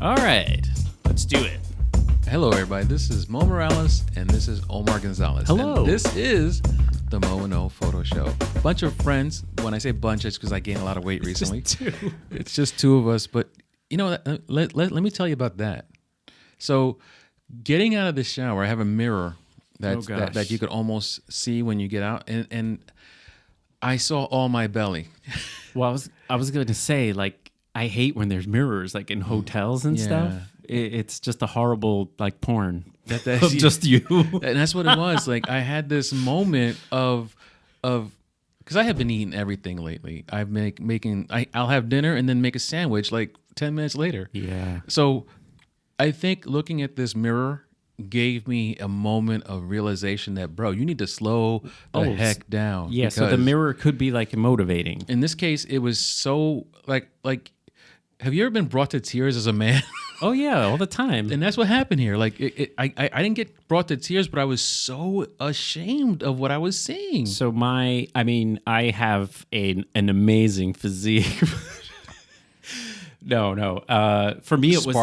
All right, let's do it. Hello, everybody. This is Moe Morales, and this is Omar Gonzalez. Hello. And this is the Moe and O photo show. Bunch of friends. When I say bunch, it's because I gained a lot of weight recently. It's just two of us. But you know, let me tell you about that. So, getting out of the shower, I have a mirror that you could almost see when you get out, and I saw all my belly. Well, I was going to say, like, I hate when there's mirrors, like in hotels and stuff. It's just a horrible, like, porn of just you. And that's what it was. Like, I had this moment of because I have been eating everything lately. I'll have dinner and then make a sandwich like 10 minutes later. Yeah. So I think looking at this mirror gave me a moment of realization that, bro, you need to slow the heck down. Yeah, so the mirror could be like motivating. In this case, it was so like have you ever been brought to tears as a man? Oh yeah, all the time. And that's what happened here. Like I didn't get brought to tears, but I was so ashamed of what I was seeing. So I have an amazing physique. No. For me, it was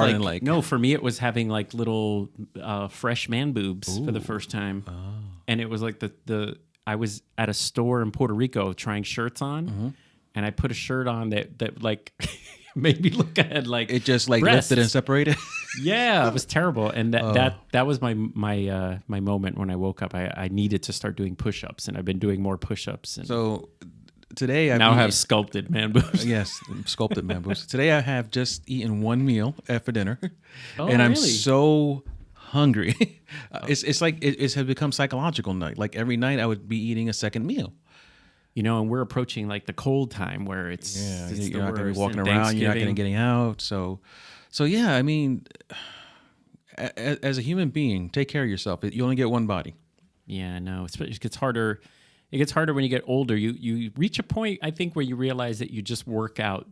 for me, it was having like little fresh man boobs for the first time. Oh. And it was like I was at a store in Puerto Rico trying shirts on, and I put a shirt on that like made me look at like it just like breasts. lifted and separated. Yeah, it was terrible. And that was my moment when I woke up. I needed to start doing push-ups, and I've been doing more push-ups. And so today I now have sculpted man boobs. Yes, sculpted man boobs. Today I have just eaten one meal for dinner, and I'm so hungry. It's like it has become psychological night. Like every night I would be eating a second meal. You know, and we're approaching like the cold time where it's you're not going to be walking around, you're not going to be getting out. So yeah, I mean, as a human being, take care of yourself. You only get one body. Yeah, no, it gets harder. It gets harder when you get older. You reach a point, I think, where you realize that you just work out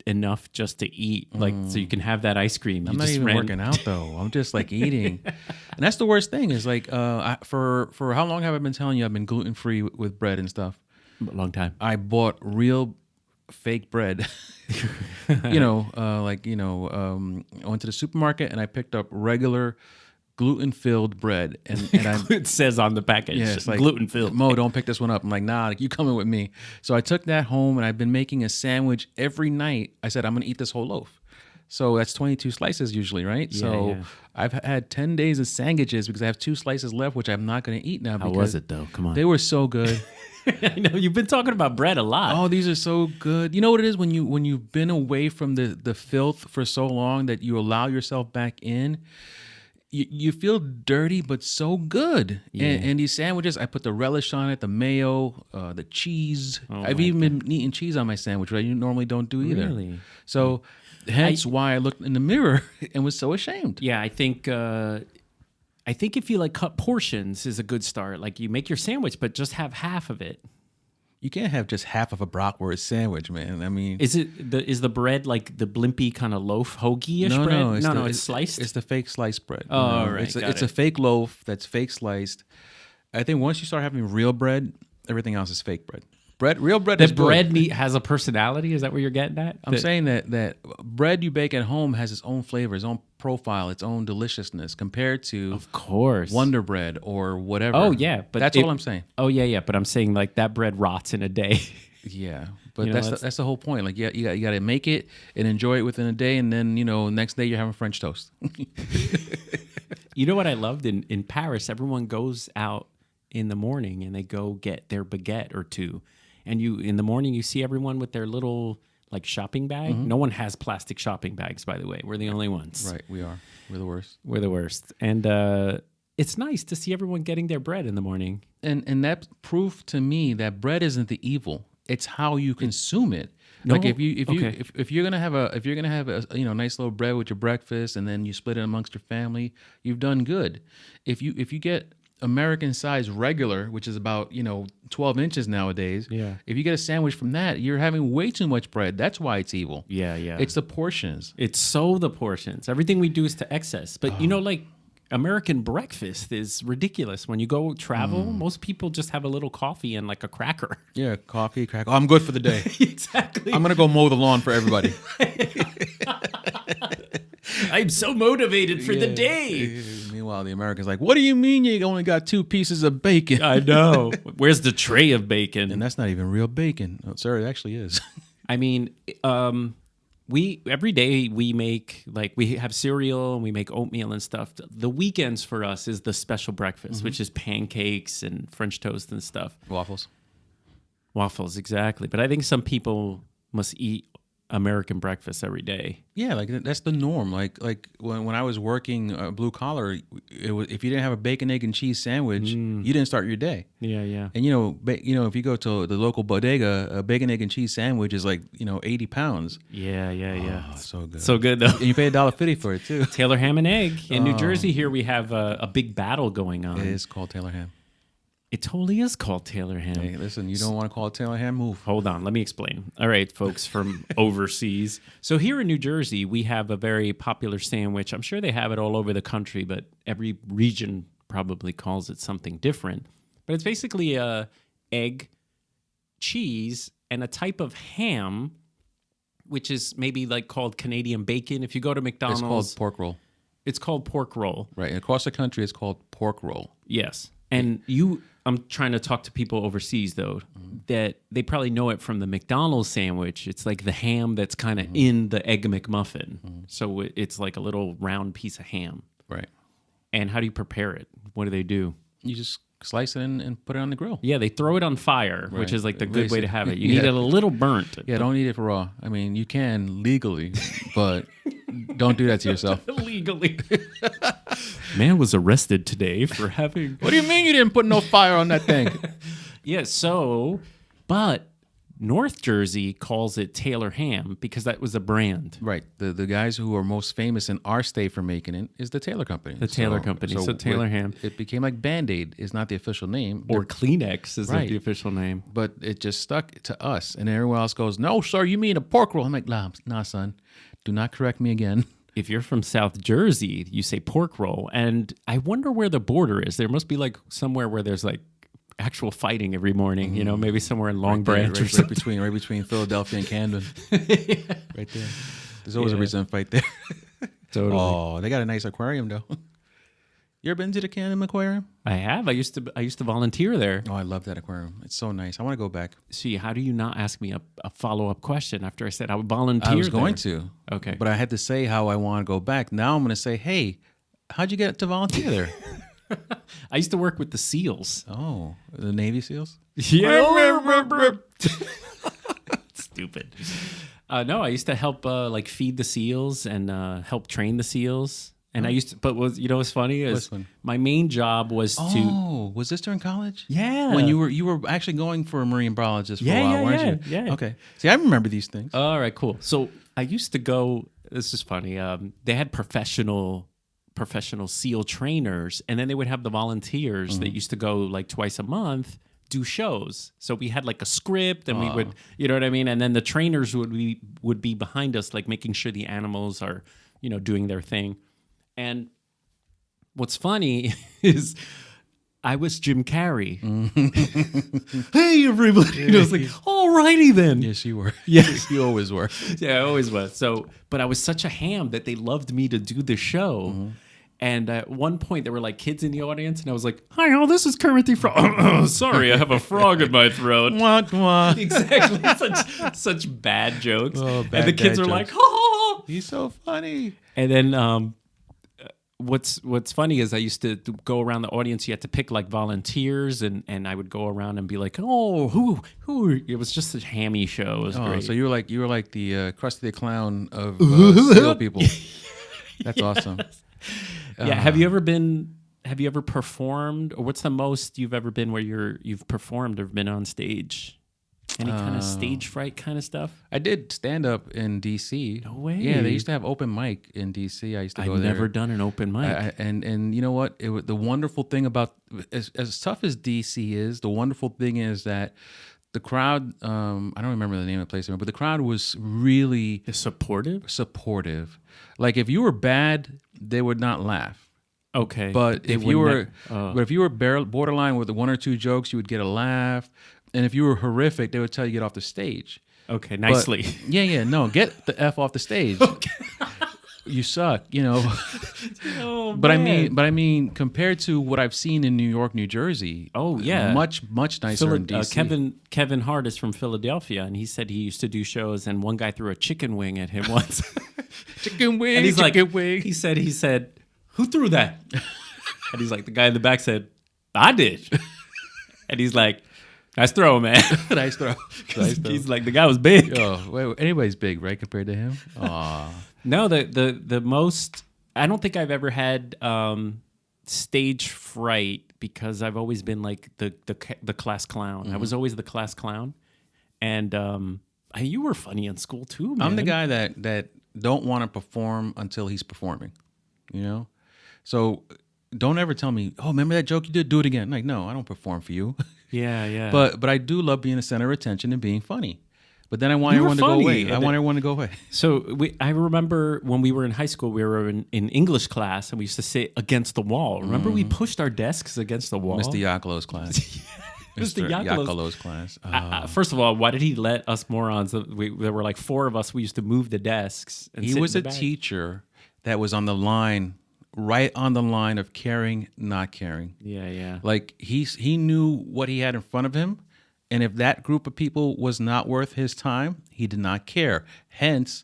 enough just to eat, like so you can have that ice cream. I'm not even working out though. I'm just like eating, and that's the worst thing. Is like for how long have I been telling you I've been gluten free with bread and stuff? A long time. I bought real fake bread. I went to the supermarket and I picked up regular gluten-filled bread, and it says on the package, it's like, gluten-filled. Mo, don't pick this one up. I'm like, nah, you coming with me. So I took that home, and I've been making a sandwich every night. I said, I'm going to eat this whole loaf. So that's 22 slices usually, right? Yeah. I've had 10 days of sandwiches because I have 2 slices left, which I'm not going to eat now. How was it, though? Come on. They were so good. I know, you've been talking about bread a lot. Oh, these are so good. You know what it is when you've been away from the filth for so long that you allow yourself back in? You feel dirty, but so good. Yeah. And these sandwiches, I put the relish on it, the mayo, the cheese. I've even been eating cheese on my sandwich, which I normally don't do either. Really? So hence why I looked in the mirror and was so ashamed. Yeah, I think if you like cut portions is a good start. Like you make your sandwich, but just have half of it. You can't have just half of a bratwurst sandwich, man. I mean, is the bread like the blimpy kind of loaf, hoagie-ish bread? No, it's sliced. It's the fake sliced bread. Oh, right. It's a fake loaf that's fake sliced. I think once you start having real bread, everything else is fake bread. Real bread is good. Bread meat has a personality. Is that what you're getting at? I'm saying that bread you bake at home has its own flavor, its own profile, its own deliciousness compared to, of course, Wonder Bread or whatever. Oh yeah, but that's all I'm saying. Oh yeah. But I'm saying like that bread rots in a day. Yeah, but that's the whole point. Like, you got to make it and enjoy it within a day, and then next day you're having French toast. You know what I loved in Paris? Everyone goes out in the morning and they go get their baguette or two. And in the morning, you see everyone with their little like shopping bag. Mm-hmm. No one has plastic shopping bags, by the way. We're the only ones. Right, we are. We're the worst. We're the worst. And it's nice to see everyone getting their bread in the morning. And that proved to me that bread isn't the evil. It's how you consume it. Like if you're gonna have a nice little bread with your breakfast and then you split it amongst your family, you've done good. If you get American size regular, which is about 12 inches nowadays. Yeah. If you get a sandwich from that, you're having way too much bread. That's why it's evil. Yeah. It's the portions. It's so the portions. Everything we do is to excess. But like American breakfast is ridiculous. When you go travel, most people just have a little coffee and like a cracker. Yeah, coffee, cracker. Oh, I'm good for the day. Exactly. I'm gonna go mow the lawn for everybody. I'm so motivated for the day. Meanwhile, the American's like, what do you mean you only got 2 pieces of bacon? I know. Where's the tray of bacon? And that's not even real bacon. Oh, sorry, it actually is. I mean, we every day we make, like, we have cereal and we make oatmeal and stuff. The weekends for us is the special breakfast, which is pancakes and French toast and stuff. Waffles, exactly. But I think some people must eat American breakfast every day. Yeah, like that's the norm. Like when I was working blue collar, if you didn't have a bacon, egg, and cheese sandwich, you didn't start your day. Yeah. And if you go to the local bodega, a bacon, egg, and cheese sandwich is like 80 pounds. Yeah. Oh, so good. So good though. And you pay $1.50 for it too. Taylor ham and egg in New Jersey. Here we have a big battle going on. It is called Taylor ham. It totally is called Taylor ham. Hey, listen, you don't want to call it Taylor ham? Move. Hold on, let me explain. All right, folks from overseas. So here in New Jersey, we have a very popular sandwich. I'm sure they have it all over the country, but every region probably calls it something different. But it's basically egg, cheese, and a type of ham, which is maybe like called Canadian bacon. If you go to McDonald's, it's called pork roll. It's called pork roll. Right. And across the country, it's called pork roll. Yes. And I'm trying to talk to people overseas, though, that they probably know it from the McDonald's sandwich. It's like the ham that's kind of in the Egg McMuffin. So it's like a little round piece of ham. Right. And how do you prepare it? What do they do? You just slice it and put it on the grill. Yeah, they throw it on fire, which is like the good way to have it. You Yeah. need it a little burnt. Yeah, don't eat it raw. I mean, you can legally, but don't do that to yourself. Legally. Man was arrested today for having... What do you mean you didn't put no fire on that thing? Yeah, but North Jersey calls it Taylor ham because that was a brand. Right. The guys who are most famous in our state for making it is the Taylor Company. The Taylor Company. So Taylor ham. It became like Band-Aid is not the official name. Or Kleenex is like Right. the official name. But it just stuck to us. And everyone else goes, no, sir, you mean a pork roll. I'm like, nah, son. Do not correct me again. If you're from South Jersey, you say pork roll. And I wonder where the border is. There must be like somewhere where there's like actual fighting every morning, maybe somewhere in Long Branch or something. Right between Philadelphia and Camden. Right there. There's always a reason to fight there. Totally. Oh, they got a nice aquarium though. You ever been to the Camden Aquarium? I have. I used to volunteer there. Oh, I love that aquarium. It's so nice. I want to go back. See, how do you not ask me a follow-up question after I said I would volunteer? I was going to. Okay. But I had to say how I want to go back. Now I'm going to say, hey, how'd you get to volunteer there? I used to work with the SEALs. Oh, the Navy SEALs? Yeah. Stupid. No, I used to help like feed the SEALs and help train the SEAls. And I used to, but what's funny is my main job was to. Oh, was this during college? Yeah. When you were actually going for a marine biologist for a while, weren't you? Yeah. Okay. See, I remember these things. All right, cool. So I used to go. This is funny. They had professional SEAL trainers, and then they would have the volunteers that used to go like twice a month do shows. So we had like a script, and we would, you know what I mean. And then the trainers would be behind us, like making sure the animals are, doing their thing. And what's funny is I was Jim Carrey. Hey, everybody. And I was like, all righty then. Yes, you were. Yes. You always were. Yeah, I always was. But I was such a ham that they loved me to do the show. Mm-hmm. And at one point, there were like kids in the audience, and I was like, "Hi, all, this is Kermit the Frog." Sorry, I have a frog in my throat. Exactly, such bad jokes. Oh, and the kids are like, "Ha!" He's so funny. And then, what's funny is I used to go around the audience. You had to pick like volunteers, and I would go around and be like, "Oh, who?" It was just a hammy show. It was great. So you were like the Krusty the Clown of SEAL people. That's awesome. Yeah. Have you ever performed, or what's the most you've ever been where you've performed or been on stage? Any kind of stage fright kind of stuff? I did stand up in DC. No way. Yeah, they used to have open mic in DC. I used to go there. I've never done an open mic. And you know what? The wonderful thing about as tough as DC is, the wonderful thing is that the crowd, I don't remember the name of the place, but the crowd was really supportive. Like if you were bad, they would not laugh. Okay. But if you were borderline with one or two jokes, you would get a laugh. And if you were horrific, they would tell you to get off the stage. Okay, nicely. But, no, get the F off the stage. Okay. you suck, you know. Oh, but man. I mean, compared to what I've seen in New York, New Jersey, Oh yeah, much nicer in DC. Kevin Hart is from Philadelphia, and he said he used to do shows, and one guy threw a chicken wing at him once. Chicken wing, and he's chicken like, wing. He said, who threw that? And he's like, the guy in the back said, I did. And he's like, nice throw, man. Nice throw. Nice throw. He's like, the guy was big. Oh, wait, anybody's big, right, compared to him? Aw. No, the most, I don't think I've ever had stage fright because I've always been like the class clown. I was always the class clown. And you were funny in school too, man. I'm the guy that don't want to perform until he's performing, you know? So don't ever tell me, oh, remember that joke you did? Do it again. Like, no, I don't perform for you. Yeah. But I do love being the center of attention and being funny. But then I want everyone to go away. I want everyone to go away. So I remember when we were in high school, we were in English class, and we used to sit against the wall. Remember, we pushed our desks against the wall. Mr. Yakolo's class. Mr. Yakolo's class. Oh. First of all, why did he let us morons? There were like 4 of us. We used to move the desks. And he was a teacher that was on the line, right on the line of caring, not caring. Yeah. Like he knew what he had in front of him. And if that group of people was not worth his time, he did not care. Hence,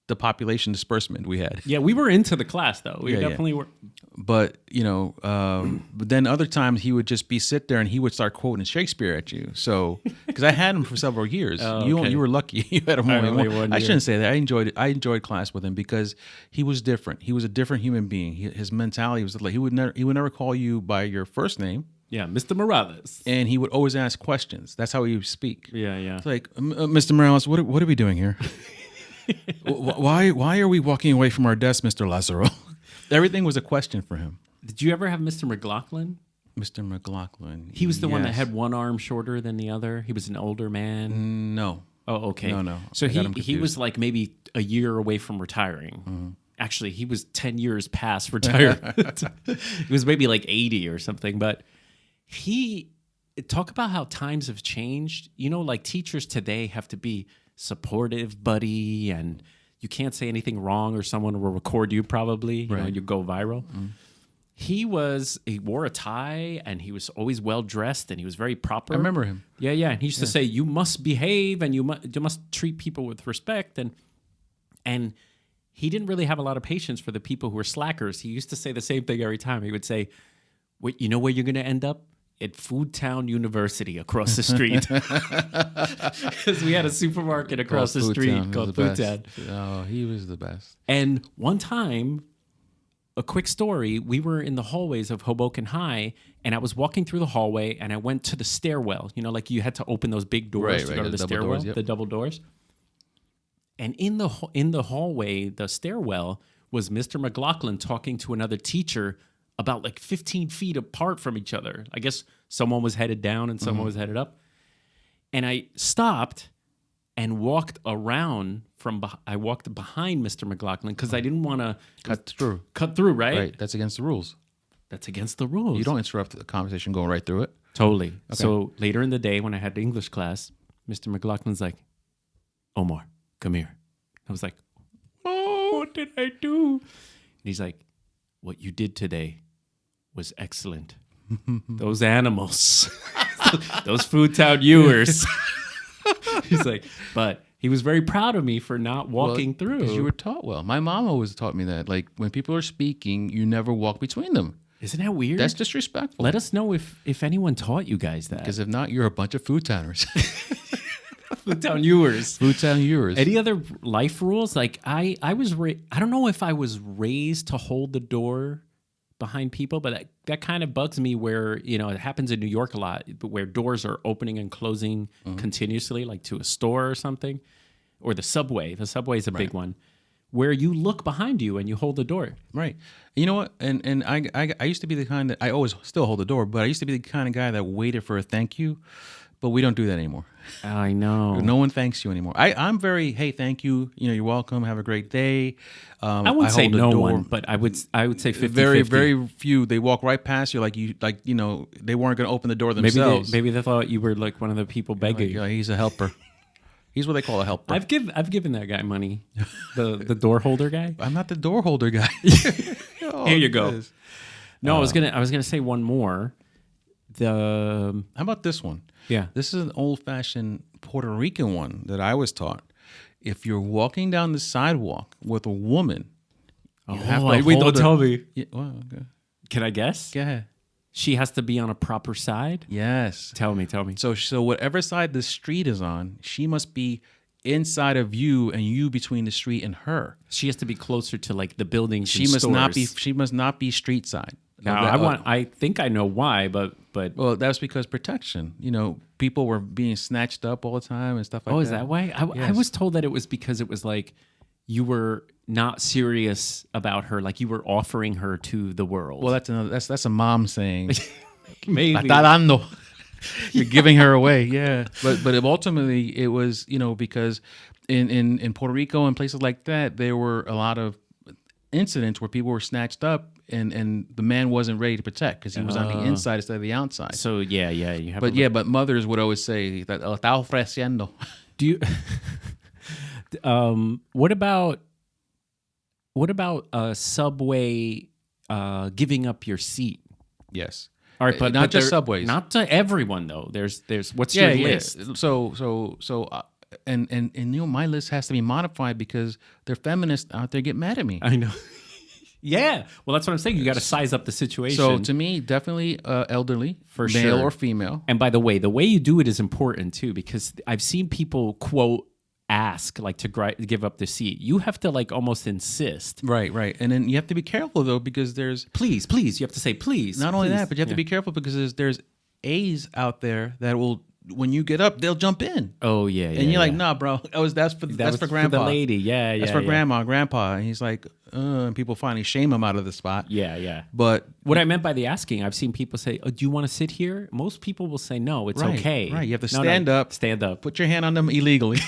the population disbursement we had. Yeah, we were into the class, though. We definitely were. But, you know, but then other times he would just sit there and he would start quoting Shakespeare at you. So, because I had him for several years. You were lucky. You had him only one. I shouldn't say that. I enjoyed class with him because he was different. He was a different human being. His mentality was like he would never call you by your first name. Yeah, Mr. Morales. And he would always ask questions. That's how he would speak. Yeah. It's like, Mr. Morales, what are we doing here? Why are we walking away from our desk, Mr. Lazaro? Everything was a question for him. Did you ever have Mr. McLaughlin? Mr. McLaughlin. He was the one that had one arm shorter than the other. He was an older man. No. Oh, okay. No. So he was like maybe a year away from retiring. Mm-hmm. Actually, he was 10 years past retirement. He was maybe like 80 or something, but talk about how times have changed. You know, like teachers today have to be supportive, buddy, and you can't say anything wrong or someone will record you probably. You know, you go viral. Mm. He wore a tie and he was always well dressed and he was very proper. I remember him. Yeah. And he used to say, you must behave and you must treat people with respect. And he didn't really have a lot of patience for the people who were slackers. He used to say the same thing every time. He would say, "Wait, you know where you're going to end up? At Food Town University across the street." Because we had a supermarket across the street called Food Town. Oh, he was the best. And one time, a quick story, we were in the hallways of Hoboken High, and I was walking through the hallway, and I went to the stairwell. You know, like you had to open those big doors to go to the stairwell, the double doors. And in the hallway, the stairwell, was Mr. McLaughlin talking to another teacher about like 15 feet apart from each other. I guess someone was headed down and someone was headed up. And I stopped and walked around I walked behind Mr. McLaughlin because I didn't want to cut through, right? Right. That's against the rules. That's against the rules. You don't interrupt the conversation going right through it. Totally. Okay. So later in the day when I had the English class, Mr. McLaughlin's like, "Omar, come here." I was like, "Oh, what did I do?" And he's like, "What you did today was excellent. Those animals, those Food Town viewers." He's like, but he was very proud of me for not walking through. Because you were taught well. My mom always taught me that. Like, when people are speaking, you never walk between them. Isn't that weird? That's disrespectful. Let us know if anyone taught you guys that. Because if not, you're a bunch of Food Towners. Food Town viewers. Food Town viewers. Any other life rules? Like, I don't know if I was raised to hold the door behind people, but that kind of bugs me where, you know, it happens in New York a lot, where doors are opening and closing continuously, like to a store or something, or the subway. The subway is a big one, where you look behind you and you hold the door. Right. You know what? And I used to be the kind that, I always still hold the door, but I used to be the kind of guy that waited for a thank you, but we don't do that anymore. I know. No one thanks you anymore. I'm very, hey, thank you. You know, you're welcome. Have a great day. I wouldn't say no one, but I would say 50-50. Very few. They walk right past you, like you know, they weren't going to open the door themselves. Maybe they thought you were like one of the people begging. Like, he's a helper. He's what they call a helper. I've given that guy money. The door holder guy. I'm not the door holder guy. Here you go. No, I was gonna say one more. How about this one? Yeah. This is an old-fashioned Puerto Rican one that I was taught. If you're walking down the sidewalk with a woman, you have to wait, don't tell me. Yeah, well, okay. Can I guess? Go ahead. She has to be on a proper side? Yes. Tell me. So whatever side the street is on, she must be inside of you and you between the street and her. She has to be closer to like the buildings. She must not be street side. Now, I think I know why, but well, that's because protection. You know, people were being snatched up all the time and stuff like that. Oh, is that why? I was told that it was because it was like you were not serious about her, like you were offering her to the world. Well, that's a mom saying. Maybe. Está dando. You're giving her away, yeah. But ultimately, it was, you know, because in Puerto Rico and places like that, there were a lot of incidents where people were snatched up and the man wasn't ready to protect because he was on the inside instead of the outside. So yeah, you have. But mothers would always say that está ofreciendo. Do you? What about a subway giving up your seat? Yes. All right, but not just subways. Not to everyone though. There's what's your list? So and you know, my list has to be modified because they're feminists out there get mad at me. I know. Yeah. Well, that's what I'm saying. You got to size up the situation. So to me, definitely elderly, for male sure. or female. And by the way you do it is important too, because I've seen people quote ask like to give up the seat. You have to like almost insist. Right. And then you have to be careful though, because there's please. You have to say please. Not only that, but you have to be careful because there's A's out there that will. When you get up, they'll jump in. Oh yeah, and you're like, nah, bro. That's for grandpa. For the lady, yeah. That's for grandpa. And he's like, and people finally shame him out of the spot. Yeah. But what I meant by the asking, I've seen people say, "Do you want to sit here?" Most people will say, "No, it's okay." Right. You have to stand up. Stand up. Put your hand on them illegally.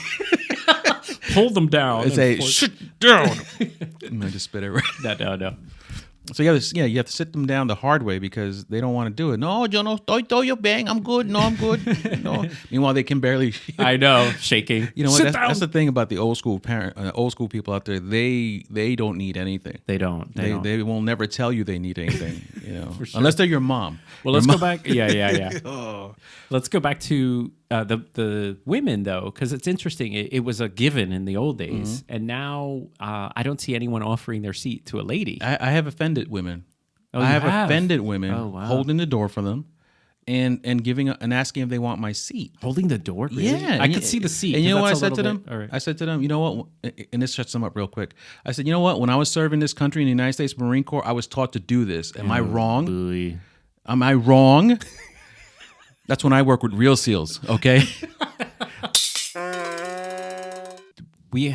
Pull them down. And say, "Sit down." And I just spit it right. No. So you have to sit them down the hard way because they don't want to do it. No, yo no estoy yo bien. I'm good. No, I'm good. No. Meanwhile, they can barely. I know, shaking. You know what? That's the thing about the old school people out there. They don't need anything. They don't. They will never tell you they need anything. You know, sure. Unless they're your mom. Well, let's go back. Yeah. Oh. Let's go back to the women though, because it's interesting. It was a given in the old days, and now I don't see anyone offering their seat to a lady. I have offended women. Oh, I have offended women, wow. holding the door for them, and giving and asking if they want my seat. Holding the door, really? Yeah, I could see the seat. And you know what I said to them? Right. I said to them, you know what? And this shuts them up real quick. I said, you know what? When I was serving this country in the United States Marine Corps, I was taught to do this. Am I wrong? Boy. Am I wrong? That's when I work with real SEALs. Okay. We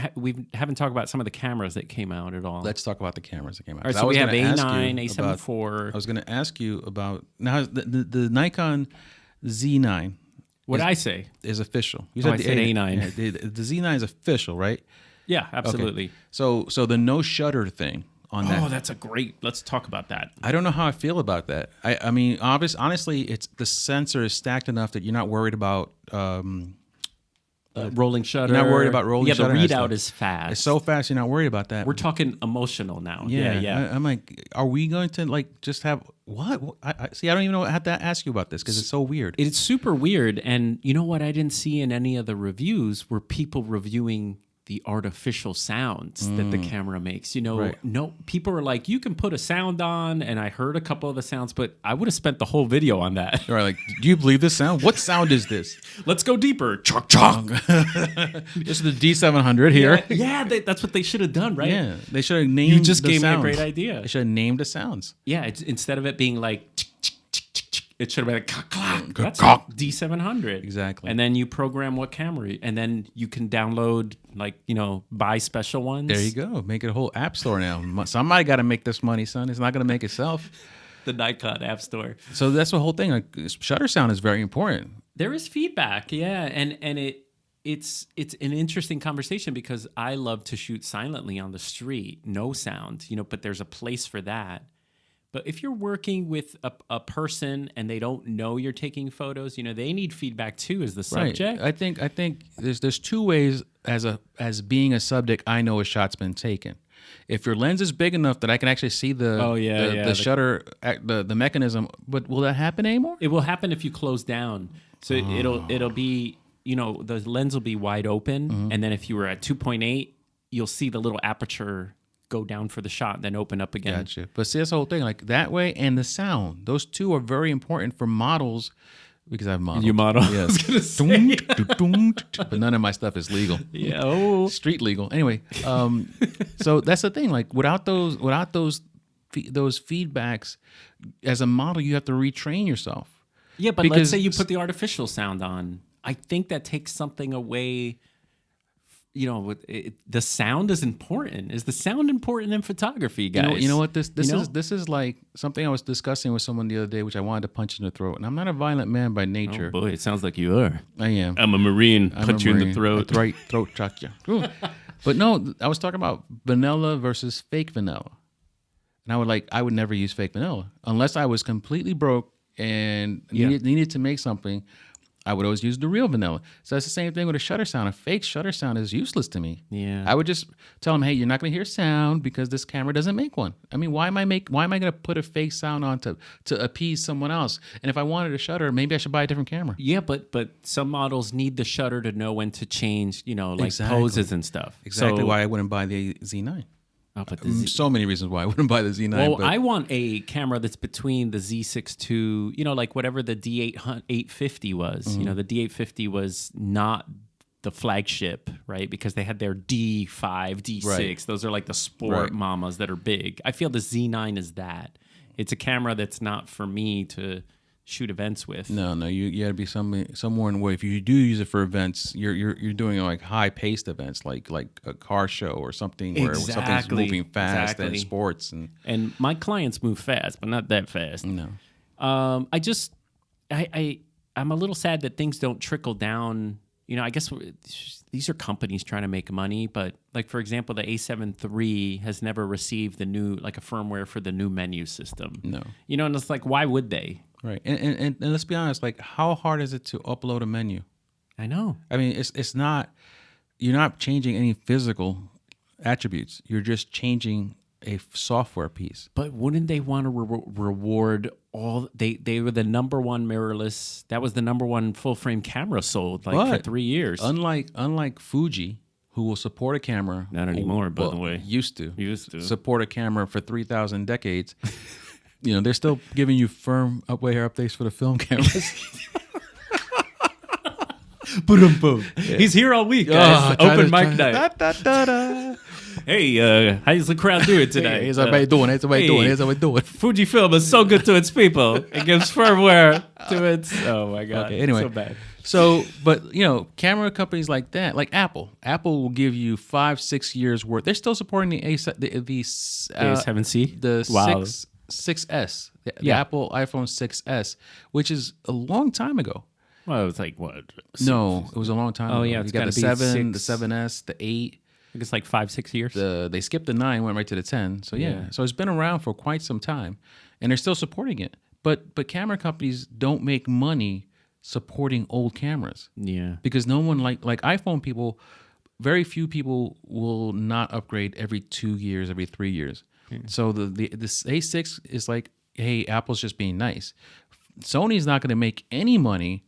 haven't talked about some of the cameras that came out at all. Let's talk about the cameras that came out. All right, so we have A9, A7 IV. I was going to ask you about now the Nikon Z9. What did I say? Is official. You said the A9. Yeah, the Z9 is official, right? Yeah, absolutely. Okay. So the no shutter thing on that. Oh, that's a great. Let's talk about that. I don't know how I feel about that. I mean, honestly, it's the sensor is stacked enough that you're not worried about. Rolling shutter. You're not worried about rolling shutter. Yeah, the readout is fast. It's so fast, you're not worried about that. We're talking emotional now. Yeah. I'm like, are we going to like just have what? I don't even know how to ask you about this because it's so weird. It's super weird. And you know what I didn't see in any of the reviews were people reviewing the artificial sounds that the camera makes. You know, right. No, people are like, you can put a sound on, and I heard a couple of the sounds, but I would have spent the whole video on that. Right, like, do you believe this sound? What sound is this? Let's go deeper. Chok chok. This is the D700 here. Yeah, that's what they should have done, right? Yeah, they should have named. You just the gave sounds. me a great idea. They should have named the sounds. Yeah, instead of it being like. It should have been like clack. That's D700. Exactly. And then you program what camera, and then you can download, like, you know, buy special ones. There you go. Make it a whole app store now. Somebody got to make this money, son. It's not going to make itself. The Nikon App Store. So that's the whole thing. Like, shutter sound is very important. There is feedback, yeah, and it's an interesting conversation because I love to shoot silently on the street, no sound, you know, but there's a place for that. But if you're working with a person and they don't know you're taking photos, they need feedback too as the subject. I think there's two ways as being a subject I know a shot's been taken. If your lens is big enough that I can actually see the shutter, the mechanism, but will that happen anymore? It will happen if you close down. So it'll be, the lens will be wide open, and then if you were at 2.8, you'll see the little aperture go down for the shot, then open up again. Gotcha. But see, that's the whole thing, like that way, and the sound. Those two are very important for models. Because I've modeled. You model? Yes. But none of my stuff is legal. Yeah. Oh. Street legal. Anyway, so that's the thing. Like without those feedbacks, as a model, you have to retrain yourself. Yeah, but let's say you put the artificial sound on. I think that takes something away. The sound is important. Is the sound important in photography, guys? You know what? This is like something I was discussing with someone the other day, which I wanted to punch in the throat. And I'm not a violent man by nature. Oh boy, it sounds like you are. I am. I'm a Marine. Punch you in the throat. Throat chakra. But no, I was talking about vanilla versus fake vanilla. And I would never use fake vanilla unless I was completely broke and needed to make something. I would always use the real vanilla. So that's the same thing with a shutter sound. A fake shutter sound is useless to me. Yeah. I would just tell them, hey, you're not going to hear sound because this camera doesn't make one. I mean, why am I going to put a fake sound on to appease someone else? And if I wanted a shutter, maybe I should buy a different camera. Yeah, but some models need the shutter to know when to change, poses and stuff. Exactly why I wouldn't buy the Z9. So many reasons why I wouldn't buy the Z9. Well, I want a camera that's between the Z6 II, like whatever the D850 was. The D850 was not the flagship, right? Because they had their D5, D6. Right. Those are like the sport mamas that are big. I feel the Z9 is that. It's a camera that's not for me to shoot events with. No, you got to be somewhere in the way. If you do use it for events, you're doing like high paced events, like a car show or something where something's moving fast and sports and my clients move fast, but not that fast. No, I'm a little sad that things don't trickle down. I guess these are companies trying to make money, but like for example, the A7 III has never received the new a firmware for the new menu system. No, and it's like, why would they? Right, and let's be honest. Like, how hard is it to upload a menu? I know. I mean, it's not. You're not changing any physical attributes. You're just changing a software piece. But wouldn't they want to reward all? They were the number one mirrorless. That was the number one full frame camera sold for 3 years. Unlike Fuji, who will support a camera. Not anymore, by the way. Used to support a camera for 3,000 decades. They're still giving you firmware updates for the film cameras. Boom. He's here all week, guys. Open mic night. Hey, how's the crowd doing today? Here's everybody doing. Here's everybody doing. Fujifilm is so good to its people. It gives firmware to its. Oh my god. Okay, anyway, so bad. So, but camera companies like that, like Apple will give you 5-6 years worth. They're still supporting the A7C, the 6S, the Apple iPhone 6S, which is a long time ago. Well, it was like what? No, it was a long time ago. Oh yeah, you got the 7, the 7S, the 8. I think it's like 5-6 years. They skipped the 9, went right to the 10. So yeah, so it's been around for quite some time, and they're still supporting it. But camera companies don't make money supporting old cameras. Yeah, because no one like iPhone people. Very few people will not upgrade every 2 years, every 3 years. So the A6 is like, hey, Apple's just being nice. Sony's not going to make any money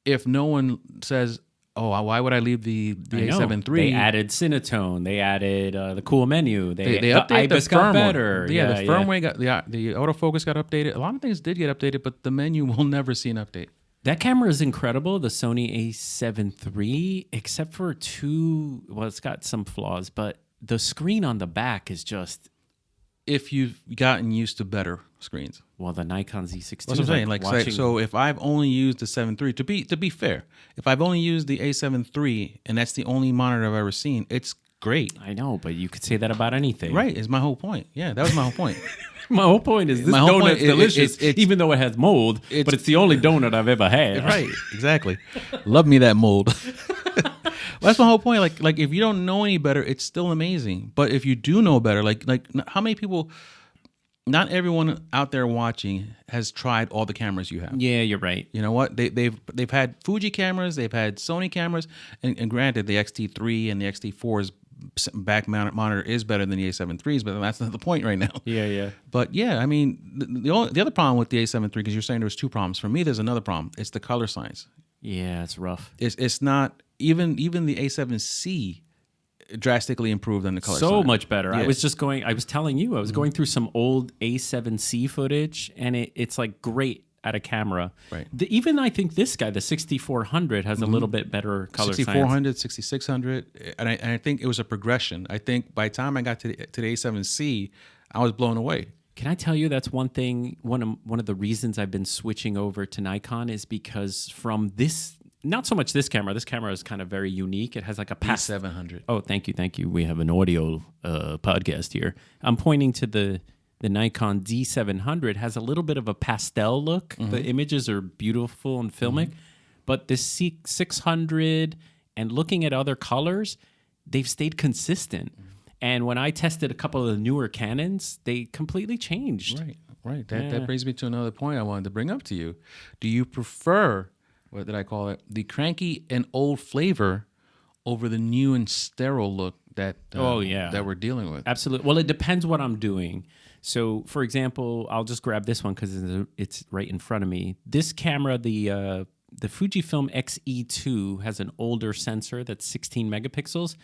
if no one says, oh, why would I leave the A7 III? They added Cinetone. They added the cool menu. They updated the firmware. Got better. Yeah, the firmware got the autofocus got updated. A lot of things did get updated, but the menu will never see an update. That camera is incredible, the Sony A7 III, except for it's got some flaws, but the screen on the back is just... If you've gotten used to better screens. Well, the Nikon Z9. That's what I'm saying. So if I've only used the 7 III, to be fair, if I've only used the A7 III, and that's the only monitor I've ever seen, it's great. I know, but you could say that about anything. Right, is my whole point. Yeah, that was my whole point. My whole point is this donut's delicious, even though it has mold, but it's the only donut I've ever had. Right, exactly. Love me that mold. That's my whole point. Like if you don't know any better, it's still amazing. But if you do know better, like how many people, not everyone out there watching has tried all the cameras you have. Yeah, you're right. You know what? They've had Fuji cameras, they've had Sony cameras, and granted, the X-T3 and the X-T4's back monitor is better than the A7III's, but that's not the point right now. Yeah. But yeah, I mean, the other problem with the A7 III, because you're saying there's two problems. For me, there's another problem. It's the color science. Yeah, it's rough. It's not even the A7C drastically improved on the color. So science. much better. Yeah. I was telling you, I was going through some old A7C footage, and it's like great at a camera. Right. Even I think this guy, the 6400, has a little bit better color 6400, 6600, and I think it was a progression. I think by the time I got to the A7C, I was blown away. Can I tell you that's one thing? One of the reasons I've been switching over to Nikon is because from this, not so much this camera. This camera is kind of very unique. It has like a D700. Oh, thank you. We have an audio podcast here. I'm pointing to the Nikon Z900 has a little bit of a pastel look. The images are beautiful and filmic, but this 600 and looking at other colors, they've stayed consistent. And when I tested a couple of the newer Canons, they completely changed. Right. That brings me to another point I wanted to bring up to you. Do you prefer, what did I call it, the cranky and old flavor over the new and sterile look that that we're dealing with? Absolutely. Well, it depends what I'm doing. So, for example, I'll just grab this one because it's right in front of me. This camera, the Fujifilm X-E2, has an older sensor that's 16 megapixels.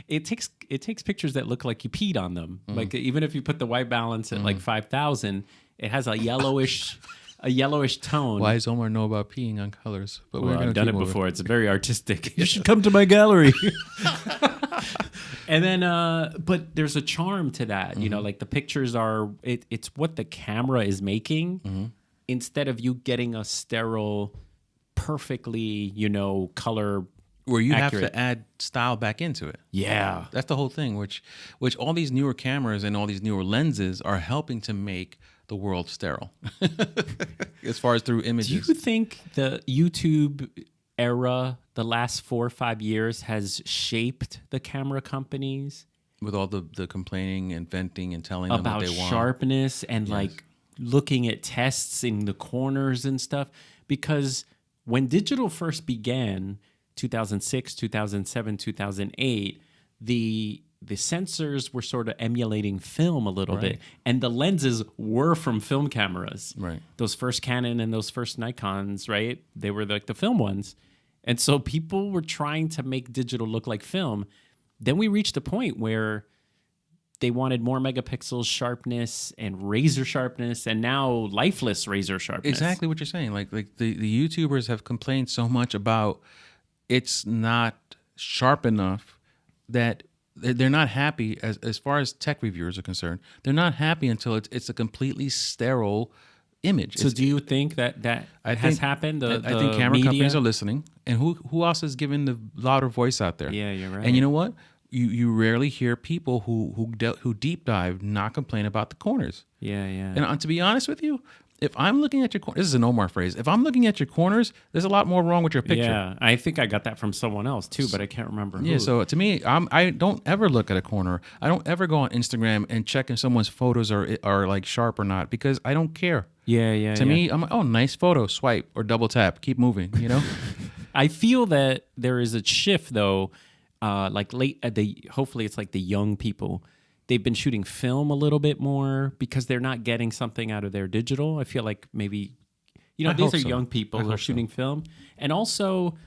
It takes pictures that look like you peed on them. Like even if you put the white balance at like 5,000, it has a yellowish tone. Why does Omar know about peeing on colors? But well, I've done it before. It's very artistic. You should come to my gallery. And then, but there's a charm to that. You know, like the pictures are, it's what the camera is making instead of you getting a sterile, perfectly, color. Where you accurate. have to add style back into it. Yeah. That's the whole thing, which all these newer cameras and all these newer lenses are helping to make the world sterile. As far as through images. Do you think the YouTube era, the last 4 or 5 years, has shaped the camera companies? With all the complaining and venting and telling them about what they want. Sharpness and like looking at tests in the corners and stuff? Because when digital first began, 2006, 2007, 2008, the sensors were sort of emulating film a little bit, and the lenses were from film cameras. Right. Those first Canon and those first Nikons, right? They were like the film ones. And so people were trying to make digital look like film. Then we reached a point where they wanted more megapixels, sharpness, and razor sharpness, and now lifeless razor sharpness. Exactly what you're saying. Like the YouTubers have complained so much about it's not sharp enough that they're not happy as far as tech reviewers are concerned. They're not happy until it's a completely sterile image. So do you think that has happened? I think camera companies are listening. And who else is giving the louder voice out there? Yeah, you're right. And you know what? You rarely hear people who deep dive not complain about the corners. Yeah. And to be honest with you, if I'm looking at your corners, this is an Omar phrase. If I'm looking at your corners, there's a lot more wrong with your picture. Yeah, I think I got that from someone else too, but I can't remember who. Yeah, so to me, I don't ever look at a corner. I don't ever go on Instagram and check if someone's photos are like sharp or not because I don't care. Yeah. To me, I'm like, oh, nice photo, swipe or double tap, keep moving. I feel that there is a shift though, like late at hopefully it's like the young people. They've been shooting film a little bit more because they're not getting something out of their digital. I feel like maybe, these are young people who are shooting film. And also,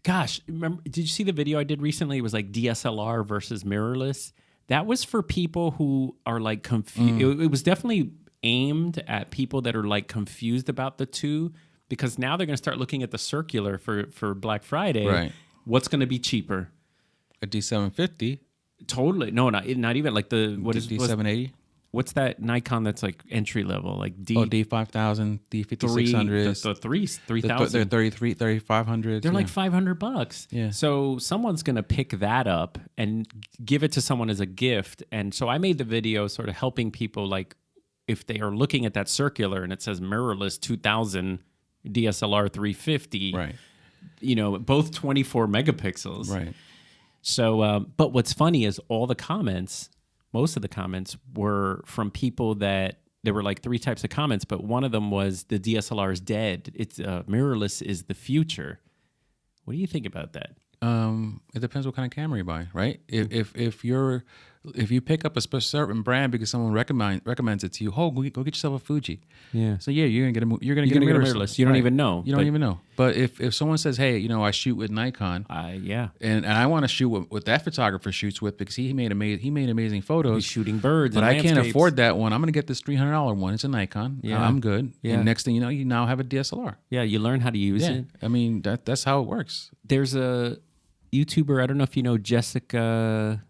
gosh, remember, did you see the video I did recently? It was like DSLR versus mirrorless. That was for people who are like confused. It was definitely aimed at people that are like confused about the two because now they're going to start looking at the circular for Black Friday. Right. What's going to be cheaper? A D750. Totally. No, not even like the D780. What's that Nikon that's like entry level? Like D5000, D5600. The 3000. They're 3500. They're like $500. Yeah. So someone's going to pick that up and give it to someone as a gift. And so I made the video sort of helping people like if they are looking at that circular and it says mirrorless 2000 DSLR 350. Right. Both 24 megapixels. Right. So, but what's funny is all the comments most of the comments were from people that there were like 3 types of comments, but one of them was the DSLR is dead. It's mirrorless is the future. What do you think about that? It depends what kind of camera you buy, right? If you pick up a certain brand because someone recommends it to you, go get yourself a Fuji. Yeah. So yeah, you're gonna get a mirrorless. You don't even know. You don't even know. But if someone says, hey, I shoot with Nikon, and I want to shoot what that photographer shoots with because he made amazing photos. He's shooting birds, but and I can't afford that one. I'm gonna get this $300 one. It's a Nikon. Yeah, I'm good. Yeah. And next thing you know, you now have a DSLR. Yeah, you learn how to use it. I mean that's how it works. There's a YouTuber. I don't know if you know Jessica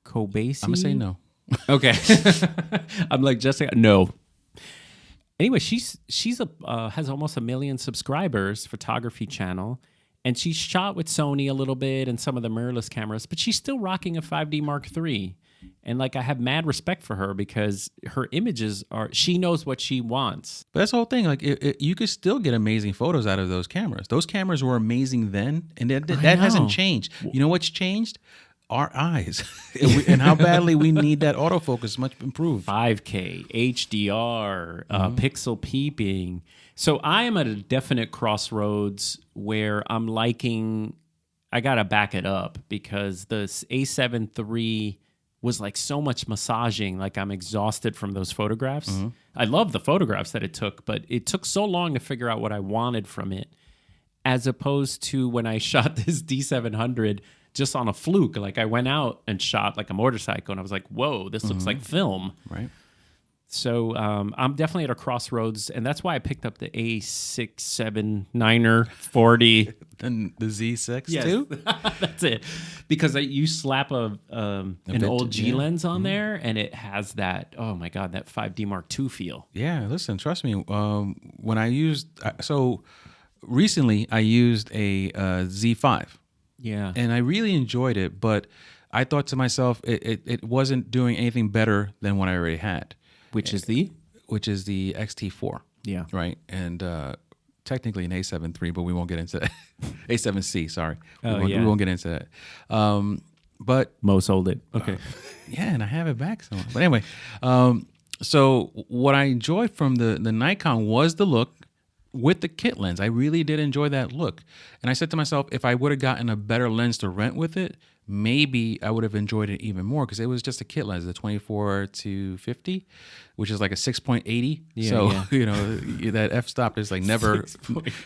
Kobasi. I'm gonna say no. Okay. I'm like, Jessica, no. Anyway, she's has almost 1 million subscribers, photography channel, and she's shot with Sony a little bit and some of the mirrorless cameras, but she's still rocking a 5D Mark III. And like, I have mad respect for her because her images she knows what she wants. But that's the whole thing. Like, you could still get amazing photos out of those cameras. Those cameras were amazing then, and that hasn't changed. You know what's changed? Our eyes and how badly we need that autofocus much improved. 5K, HDR, pixel peeping. So I am at a definite crossroads where I'm liking, I got to back it up because the A7 III was like so much massaging. Like, I'm exhausted from those photographs. I love the photographs that it took, but it took so long to figure out what I wanted from it, as opposed to when I shot this D700 just on a fluke. Like, I went out and shot like a motorcycle and I was like, whoa, this looks like film. Right. So I'm definitely at a crossroads, and that's why I picked up the A6, 7, 9er, 40. And the Z6 too? That's it. Because you slap an old G lens on there, and it has that, oh my God, that 5D Mark II feel. Yeah, listen, trust me. When I used, recently I used a Z5. Yeah. And I really enjoyed it, but I thought to myself, it wasn't doing anything better than what I already had. Which is the XT4. Yeah. Right. And technically an A7 III, but we won't get into that. A7C, sorry. We won't get into that. But Mo sold it. Okay. Yeah, and I have it back somewhere. But anyway, so what I enjoyed from the Nikon was the look with the kit lens. I really did enjoy that look. And I said to myself, if I would have gotten a better lens to rent with it, maybe I would have enjoyed it even more, because it was just a kit lens, the 24-50, which is like a 6.80. That f-stop is like never,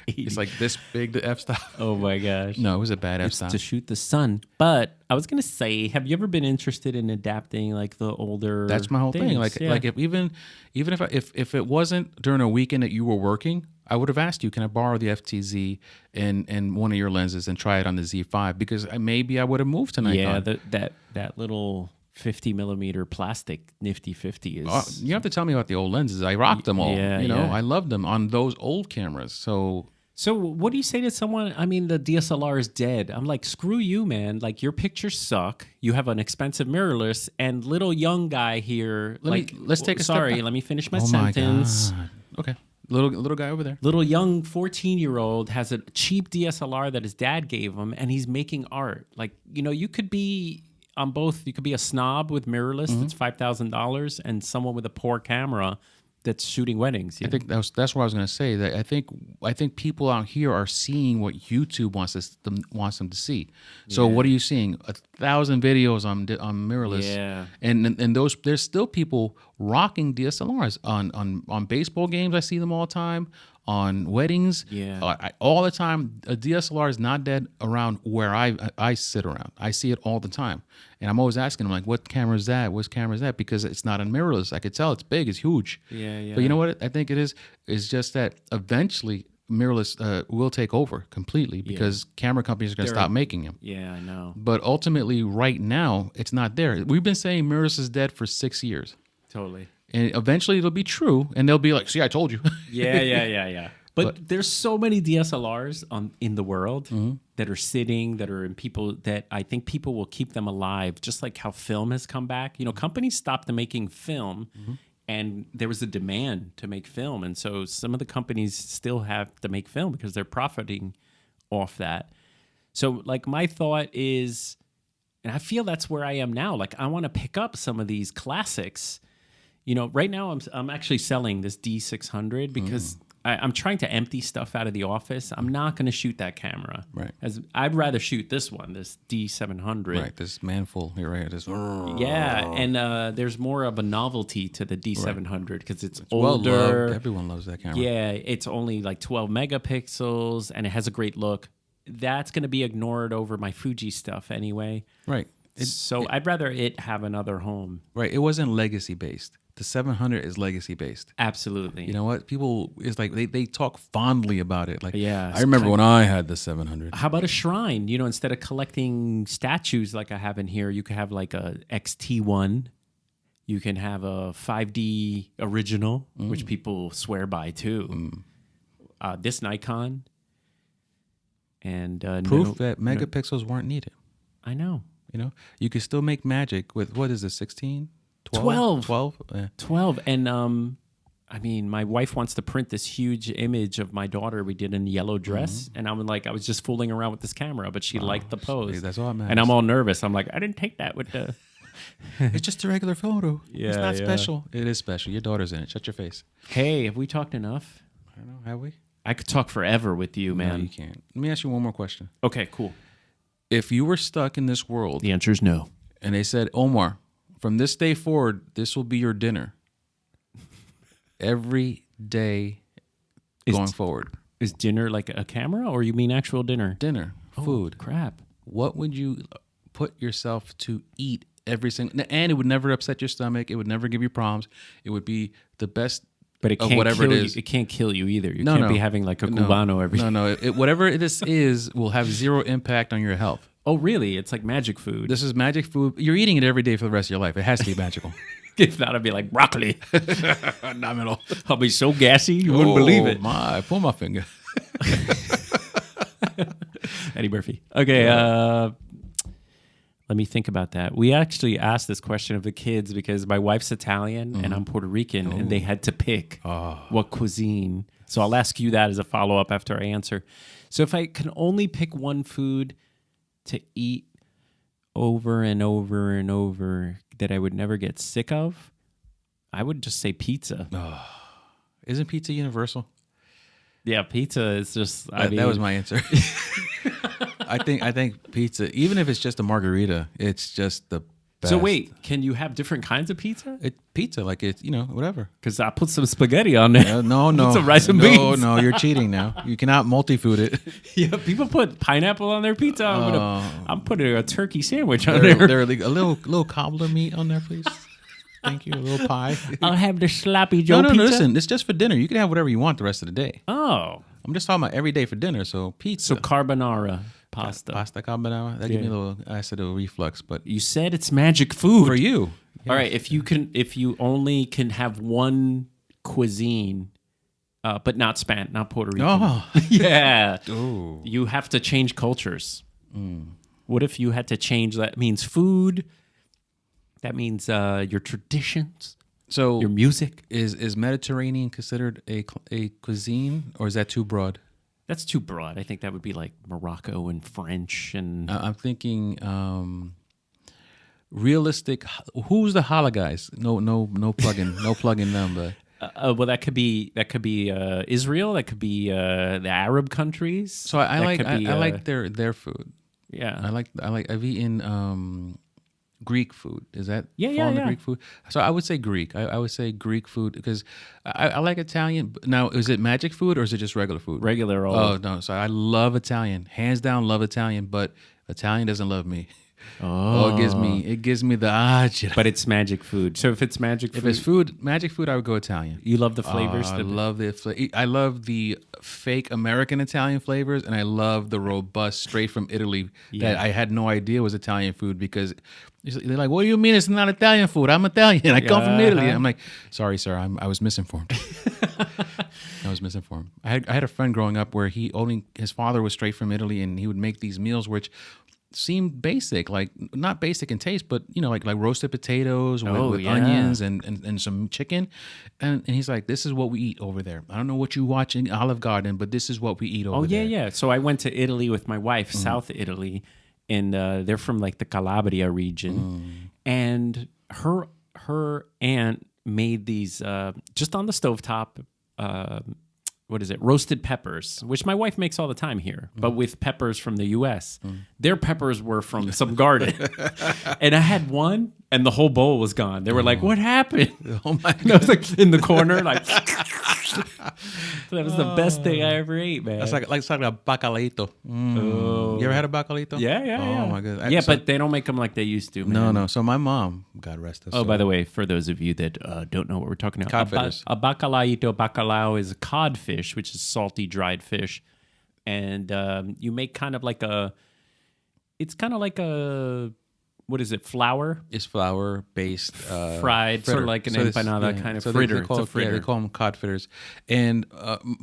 it's like this big, the f-stop. Oh my gosh. No, it was a bad f-stop. To shoot the sun. But I was going to say, have you ever been interested in adapting like the older That's my whole thing. Like if even if it wasn't during a weekend that you were working, I would have asked you, can I borrow the FTZ and one of your lenses and try it on the Z5? Because maybe I would have moved to Nikon. Yeah, that little 50 millimeter plastic nifty 50 is. You have to tell me about the old lenses. I rocked them all. I loved them on those old cameras. So what do you say to someone? I mean, the DSLR is dead. I'm like, screw you, man. Like, your pictures suck. You have an expensive mirrorless, and little young guy here. Let's take a step back. Let me finish my sentence. My God. Okay. Little guy over there. Little young 14-year-old has a cheap DSLR that his dad gave him, and he's making art. Like, you could be on both. You could be a snob with mirrorless that's $5,000, and someone with a poor camera that's shooting weddings. I think that's what I was going to say. That I think people out here are seeing what YouTube wants them to see. So what are you seeing? 1,000 videos on mirrorless, and those there's still people rocking DSLRs on baseball games. I see them all the time. On weddings, all the time. A DSLR is not dead around where I sit around. I see it all the time, and I'm always asking them, like, what camera is that? What camera is that? Because it's not a mirrorless. I could tell it's big, it's huge. Yeah. But you know what? I think it is. It's just that eventually mirrorless will take over completely, because camera companies are going to stop making them. Yeah, I know. But ultimately, right now, it's not there. We've been saying mirrorless is dead for 6 years. Totally. And eventually it'll be true, and they'll be like, see, I told you. Yeah. But there's so many DSLRs in the world that are sitting, that are in people, that I think people will keep them alive, just like how film has come back. Companies stopped making film, and there was a demand to make film. And so some of the companies still have to make film because they're profiting off that. So, like, my thought is, And I feel that's where I am now. Like, I want to pick up some of these classics. You know, right now I'm actually selling this D600 because I'm trying to empty stuff out of the office. I'm not going to shoot that camera. Right. I'd rather shoot this one, this D700. Right. This manful here, right? This. Yeah, and there's more of a novelty to the D700 because it's older. Well loved. Everyone loves that camera. Yeah, it's only like 12 megapixels and it has a great look. That's going to be ignored over my Fuji stuff anyway. Right. I'd rather it have another home. Right. It wasn't legacy based. The 700 is legacy based. Absolutely. You know what? People, it's like they talk fondly about it. Like, yeah, I remember when I had the 700. How about a shrine? You know, instead of collecting statues like I have in here, you could have like a XT1. You can have a 5D original, which people swear by too. This Nikon. And proof that megapixels weren't needed. I know. You know, you can still make magic with, what is this, 16? 12. 12? Yeah. 12. And I mean, my wife wants to print this huge image of my daughter we did in a yellow dress. And I'm like, I was just fooling around with this camera, but she liked the pose. That's all it matters. And I'm all nervous. I'm like, I didn't take that with the... It's just a regular photo. Yeah, it's not special. It is special. Your daughter's in it. Shut your face. Hey, have we talked enough? I don't know. Have we? I could talk forever with you, man. No, you can't. Let me ask you one more question. Okay, cool. If you were stuck in this world... The answer is no. And they said, Omar, from this day forward, this will be your dinner. Every day going forward. Is dinner like a camera or you mean actual dinner? Dinner. Food. Crap. What would you put yourself to eat every single... And it would never upset your stomach. It would never give you problems. It would be the best... But it can't whatever kill it is. You. It can't kill you either. You can't be having like a cubano every day. No. Whatever this is will have zero impact on your health. Oh, really? It's like magic food. This is magic food. You're eating it every day for the rest of your life. It has to be magical. If not, I'd be like broccoli. Nominal. I'll be so gassy, you wouldn't believe it. Pull my finger. Eddie Murphy. Okay, let me think about that. We actually asked this question of the kids because my wife's Italian and I'm Puerto Rican, and they had to pick what cuisine. So I'll ask you that as a follow-up after I answer. So if I can only pick one food to eat over and over and over that I would never get sick of, I would just say pizza. Isn't pizza universal? Yeah, pizza is just... That was my answer. I think pizza, even if it's just a margarita, it's just the best. So wait, can you have different kinds of pizza? Pizza, like it's, whatever. Because I put some spaghetti on there. No. Put some rice and beans. No, you're cheating now. You cannot multi-food it. Yeah, people put pineapple on their pizza. I'm putting a turkey sandwich on there. There, like a little cobbler meat on there, please. Thank you. A little pie. I'll have the sloppy Joe pizza. No, listen. It's just for dinner. You can have whatever you want the rest of the day. Oh. I'm just talking about every day for dinner, so pizza. So carbonara pasta. Pasta carbonara. That gives me a little acid reflux, but you said it's magic food for you. Yes. All right, if you only can have one cuisine, but not Puerto Rican. Oh, yeah. Ooh. You have to change cultures. What if you had to change? That means food. That means your traditions. So your music. Is Mediterranean considered a cuisine, or is that too broad? That's too broad. I think that would be like Morocco and French and. I'm thinking realistic. Who's the challah guys? No plugging them. But well, that could be Israel. That could be the Arab countries. So I like their food. Yeah, I've eaten Greek food. Is that yeah. Greek food? So I would say Greek. I would say Greek food because I like Italian. Now, is it magic food or is it just regular food? Regular. Oh no! So I love Italian. Hands down, love Italian. But Italian doesn't love me. Oh, it gives me the But it's magic food. So if it's magic food, if it's magic food, I would go Italian. You love the flavors. I love I love the fake American Italian flavors, and I love the robust, straight from Italy that I had no idea was Italian food because they're like, "What do you mean it's not Italian food? I'm Italian. I come from Italy." I'm like, "Sorry, sir. I was misinformed." I was misinformed. I had a friend growing up where his father was straight from Italy, and he would make these meals which seemed basic, like not basic in taste, but like roasted potatoes with onions and some chicken, and he's like, "This is what we eat over there. I don't know what you watch in Olive Garden, but this is what we eat over there." Yeah. So I went to Italy with my wife, South Italy, and they're from like the Calabria region, and her aunt made these just on the stovetop. What is it? Roasted peppers, which my wife makes all the time here, but with peppers from the U.S. Their peppers were from some garden. And I had one, and the whole bowl was gone. They were like, what happened? Oh, my God. And I was like in the corner, like... That was the best thing I ever ate, man. That's like a bacalaito. You ever had a bacalaito? Yeah. Oh, my God. Yeah, but they don't make them like they used to, man. No. So my mom, God rest her soul. Oh, by the way, for those of you that don't know what we're talking about, Codfish. a bacalao is a codfish, which is salty, dried fish. And you make kind of like what is it, flour? It's flour-based. Fried, fritter. sort of like an empanada kind of fritter. They call them cod fritters. And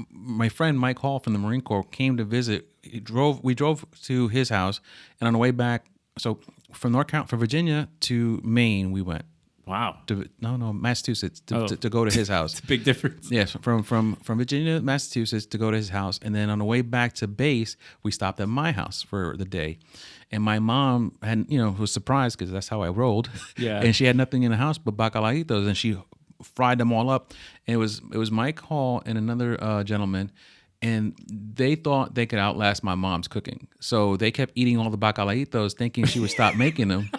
my friend Mike Hall from the Marine Corps came to visit. We drove to his house, and on the way back, so from Virginia to Maine, we went. Wow. Massachusetts to go to his house. It's a big difference. Yes, from Virginia, Massachusetts to go to his house. And then on the way back to base, we stopped at my house for the day. And my mom was surprised because that's how I rolled. Yeah. And she had nothing in the house but bacalaitos, and she fried them all up. And it was Mike Hall and another gentleman, and they thought they could outlast my mom's cooking. So they kept eating all the bacalaitos, thinking she would stop making them,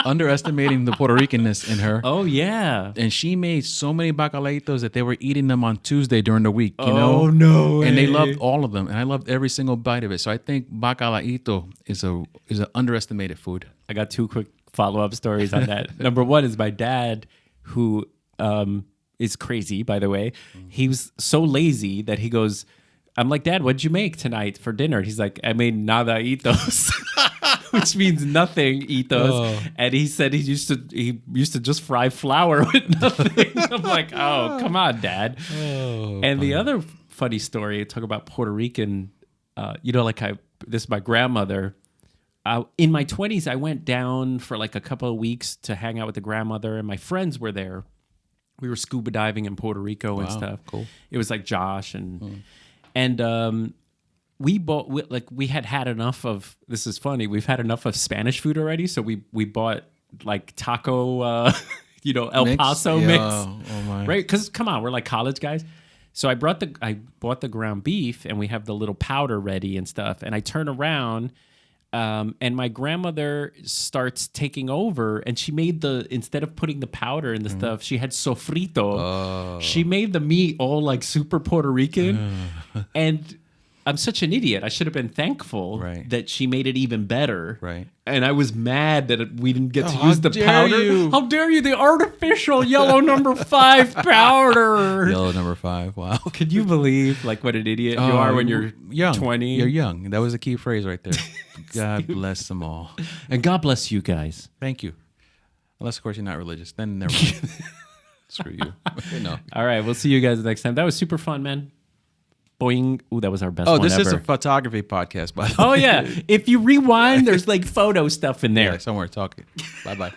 underestimating the Puerto Ricanness in her. Oh, yeah. And she made so many bacalaitos that they were eating them on Tuesday during the week, you know? Oh, no way. And they loved all of them, and I loved every single bite of it. So I think bacalaito is an underestimated food. I got two quick follow-up stories on that. Number one is my dad, who is crazy, by the way. He was so lazy that he goes... I'm like, Dad, what'd you make tonight for dinner? He's like, I made nada itos, which means nothing itos. Oh. And he said he used to just fry flour with nothing. I'm like, oh, come on, Dad. Oh, and the other funny story, talk about Puerto Rican, this is my grandmother. In my 20s, I went down for like a couple of weeks to hang out with the grandmother, and my friends were there. We were scuba diving in Puerto Rico and stuff. Cool. It was like Josh and... And we had enough of, this is funny, we've had enough of Spanish food already. So we bought like taco, El Paso mix. Oh my. Right? Because come on, we're like college guys. So I bought the ground beef, and we have the little powder ready and stuff. And I turn around, and my grandmother starts taking over, and she made instead of putting the powder in the stuff, she had sofrito. Oh. She made the meat all like super Puerto Rican. And I'm such an idiot. I should have been thankful that she made it even better. Right. And I was mad that we didn't get to use the powder. You. How dare you? The artificial yellow number 5 powder. Yellow number 5. Wow. Could you believe like what an idiot you are when you're young? 20? You're young. That was a key phrase right there. God bless them all. And God bless you guys. Thank you. Unless, of course, you're not religious. Then never mind. Screw you. No. All right. We'll see you guys next time. That was super fun, man. Boing. Ooh, that was our best one this ever. is a photography podcast, by the way. Oh, yeah. If you rewind, there's like photo stuff in there. Yeah, somewhere talking. Bye-bye.